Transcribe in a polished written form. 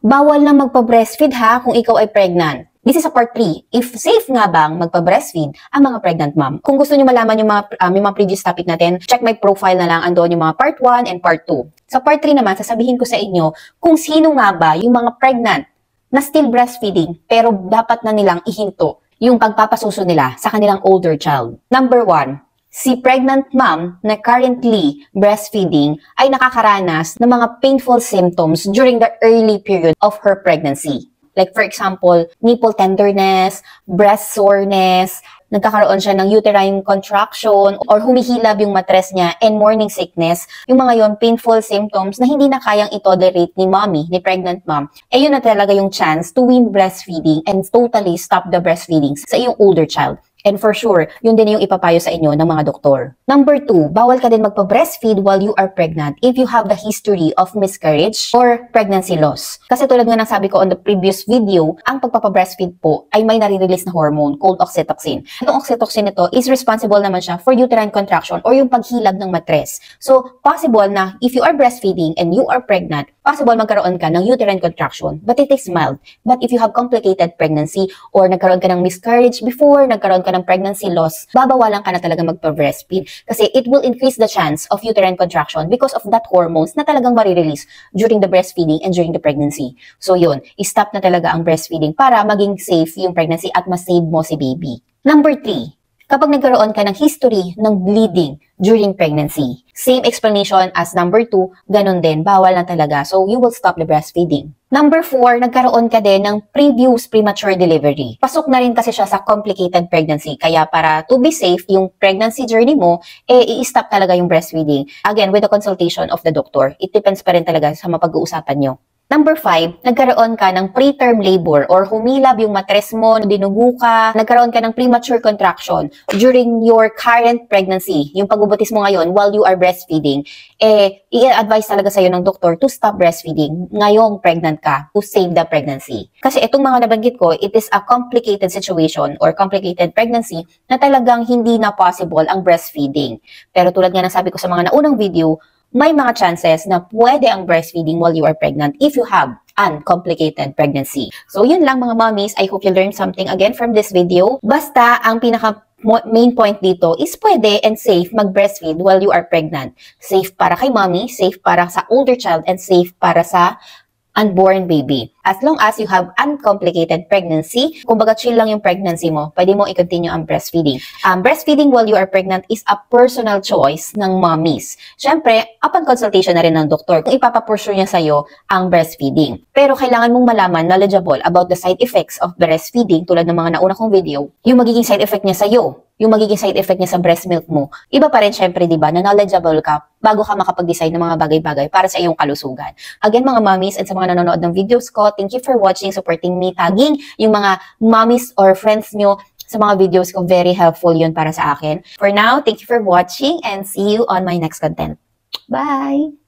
bawal na magpa-breastfeed ha kung ikaw ay pregnant. This is a part 3. If safe nga bang magpa-breastfeed ang mga pregnant mom? Kung gusto nyo malaman yung mga previous topic natin, check my profile na lang. Andoon yung mga part 1 and part 2. Sa part 3 naman, sasabihin ko sa inyo kung sino nga ba yung mga pregnant na still breastfeeding pero dapat na nilang ihinto yung pagpapasuso nila sa kanilang older child. Number 1. Si pregnant mom na currently breastfeeding ay nakakaranas ng mga painful symptoms during the early period of her pregnancy. Like for example, nipple tenderness, breast soreness, nagkakaroon siya ng uterine contraction or humihilab yung matres niya and morning sickness. Yung mga yon painful symptoms na hindi na kayang itolerate ni mommy, ni pregnant mom. Eh yun na talaga yung chance to win breastfeeding and totally stop the breastfeeding sa iyong older child. And for sure, yun din yung ipapayo sa inyo ng mga doktor. Number 2, bawal ka din magpa-breastfeed while you are pregnant if you have the history of miscarriage or pregnancy loss. Kasi tulad nga ng sabi ko on the previous video, ang pagpapa-breastfeed po ay may nare-release na hormone called oxytocin. Itong oxytocin nito is responsible naman siya for uterine contraction or yung paghilab ng matres. So, possible na if you are breastfeeding and you are pregnant, possible magkaroon ka ng uterine contraction, but it is mild. But if you have complicated pregnancy or nagkaroon ka ng miscarriage before, nagkaroon ka ng pregnancy loss, babawalan ka na talaga magpa-breastfeed kasi it will increase the chance of uterine contraction because of that hormones na talagang marirelease during the breastfeeding and during the pregnancy. So yun, stop na talaga ang breastfeeding para maging safe yung pregnancy at ma-save mo si baby. Number 3. Kapag nagkaroon ka ng history ng bleeding during pregnancy. Same explanation as number 2, ganun din, bawal na talaga. So, you will stop the breastfeeding. Number 4, nagkaroon ka din ng previous premature delivery. Pasok na rin kasi siya sa complicated pregnancy. Kaya para to be safe, yung pregnancy journey mo, i-stop talaga yung breastfeeding. Again, with the consultation of the doctor. It depends pa rin talaga sa mapag-uusapan nyo. Number 5, nagkaroon ka ng preterm labor or humilab yung matres mo, dinugo ka, nagkaroon ka ng premature contraction during your current pregnancy, yung pagbubuntis mo ngayon while you are breastfeeding, i-advise talaga sa'yo ng doktor to stop breastfeeding ngayong pregnant ka to save the pregnancy. Kasi itong mga nabanggit ko, it is a complicated situation or complicated pregnancy na talagang hindi na possible ang breastfeeding. Pero tulad nga ng sabi ko sa mga naunang video, may mga chances na pwede ang breastfeeding while you are pregnant if you have uncomplicated pregnancy. So yun lang mga mommies, I hope you learned something again from this video. Basta ang pinaka main point dito is pwede and safe mag-breastfeed while you are pregnant. Safe para kay mommy, safe para sa older child, and safe para sa unborn baby. As long as you have uncomplicated pregnancy, kumbaga chill lang yung pregnancy mo, pwede mo i-continue ang breastfeeding. Breastfeeding while you are pregnant is a personal choice ng mommies. Siyempre, upon consultation na rin ng doktor kung ipapapursue niya sa'yo ang breastfeeding. Pero kailangan mong malaman, knowledgeable about the side effects of breastfeeding tulad ng mga nauna kong video, yung magiging side effect niya sa'yo, yung magiging side effect niya sa breast milk mo. Iba pa rin syempre, di ba, na knowledgeable ka bago ka makapag-decide ng mga bagay-bagay para sa iyong kalusugan. Again, mga mommies and sa mga nanonood ng videos ko, thank you for watching, supporting me, tagging yung mga mommies or friends nyo sa mga videos ko. Very helpful yun para sa akin. For now, thank you for watching and see you on my next content. Bye!